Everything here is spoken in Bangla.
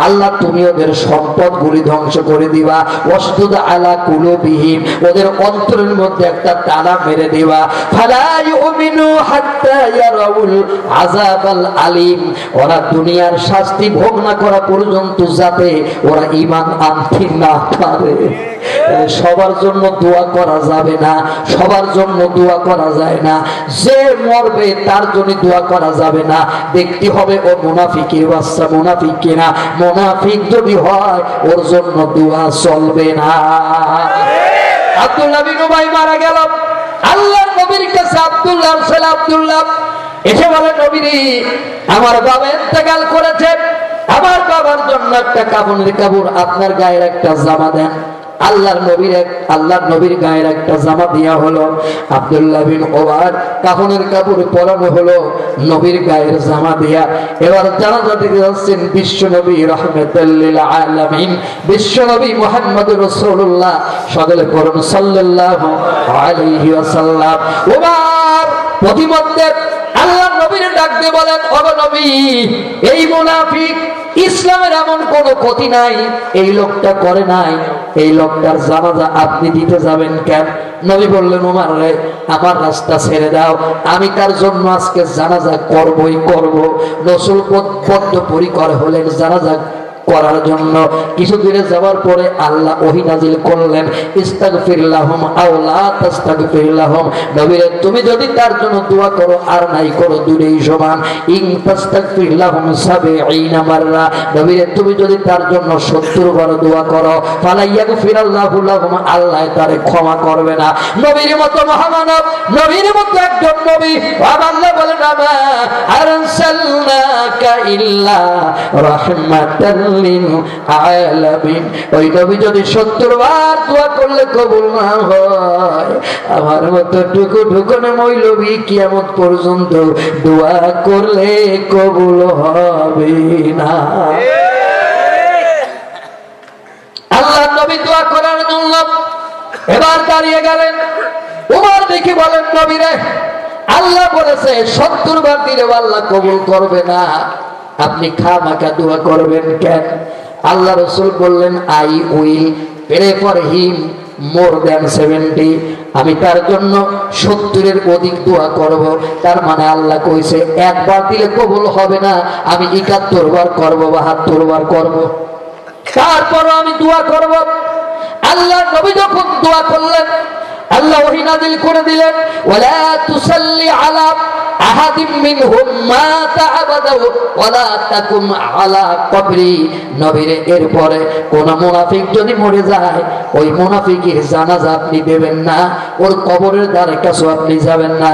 আল্লাহ তুমি ওদের সম্পদগুলি ধ্বংস করে দিবা, ওয়াসদুদ আলা কুলুবিহিম ওদের অন্তরের মধ্যে একটা তালা মেরে দিবা, ফালা ইউমিনু হাত্তা ইয়ারাউল আযাবাল আলিম ওরা দুনিয়ার শাস্তি ভোগ না করা পর্যন্ত যাতে ওরা ঈমান আনতে না পারে। সবার জন্য দোয়া করা যাবে না, সবার জন্য দোয়া করা যায় না, যে মরবে তার জন্য দোয়া করা যাবে না, দেখতে হবে ও মুনাফিকের বাচ্চা মুনাফিক কিনা, মুনাফিক যদি হয় ওর জন্য দোয়া চলবে না। আব্দুল্লাহ বিন উবাই মারা গেল, আল্লাহর নবীর কাছে আব্দুল্লাহর ছেলে আব্দুল্লাহ এসে বলে, নবীরে আমার বাবা ইন্তেকাল করেছে, আমার বাবার জন্য একটা কাফনের কাপড় আপনার গায়ের একটা জামা দেন। আল্লাহর নবীর গায়ের একটা জামা দেয়া হলো, আব্দুল্লাহ বিন ওমর কাফনের কাপড় পরানো হলো, নবীর গায়ের জামা দেয়া। এবার জানাজা দিতে যাচ্ছেন বিশ্ব নবী রাহমাতুল লিল আলামিন, বিশ্ব নবী মুহাম্মদুর রাসূলুল্লাহ সকলে করুন সাল্লাল্লাহু আলাইহি ওয়াসাল্লাম। ওমর প্রতিমধ্যে আল্লাহর নবীর ডাক দিয়ে বলেন, ও নবী এই মুনাফিক ইসলামের এমন কোন ক্ষতি নাই এই লোকটা করে নাই, এই লোকটার জানাজা আপনি দিতে যাবেন কেন? নবী বললেন, ওমর রে আমার রাস্তা ছেড়ে দাও, আমি তার জন্য আজকে জানাজা করবই করব। রাসূল বদ্ধপরিকর হলেন জানাজা করার জন্য। কিছু দূরে যাওয়ার পরে আল্লাহ ওহী নাজিল করলেন, ইস্তাগফির লাহুম আও লা তাস্তাগফির লাহুম, নবীরে তুমি যদি তার জন্য দোয়া করো আর নাই করো দুটোই সমান। ইন তাস্তাগফির লাহুম ৭০ মাররা, নবীরে তুমি যদি তার জন্য ৭০ বার দোয়া করো, ফালা ইয়াগফিরাল্লাহু লাহুম, আল্লাহ তারে ক্ষমা করবে না। নবীর মতো মহামানব, নবীর মতো একজন নবী আল্লাহ বলেন, আমা আরসালনাকা ইল্লা রাহমাতাল আলামিন। ওই নবী যদি ৭০ বার দোয়া করলে কবুল না হয়, আমার মতো টুকু ঢুকনে মৌলবী কিয়ামত পর্যন্ত দোয়া করলে কবুল হবে না। আল্লাহ নবী দোয়া করার জন্য এবার দাঁড়িয়ে গেলেন। ওমর দেখি বলেন, নবীরে আল্লাহ বলেছে ৭০ বার দিলে আল্লাহ কবুল করবে না, আপনি খামাখা দোয়া করবেন কেন? আল্লাহ রাসূল বললেন, I will pray for him more than ৭০, আমি তার জন্য ৭০-এর অধিক দোয়া করব। তার মানে আল্লাহ কইছে একবার দিলে কবুল হবে না, আমি ৭১ বার করব, ৭২ বার করব, তারপরও আমি দোয়া করব। আল্লাহ নবী যখন দোয়া করলেন, আল্লাহ ওহী নাযিল করে দিলেন, ওয়ালা তুসাল্লি আলা আহাদিম মিনহুম মাতা আবাদা ওয়ালা তাকুম আলা কবরি, নবীরে এরপরে কোন মুনাফিক যদি মরে যায় ওই মুনাফিকের জানাজা আপনি দেবেন না, ওর কবরের ধারে কাছে আপনি যাবেন না।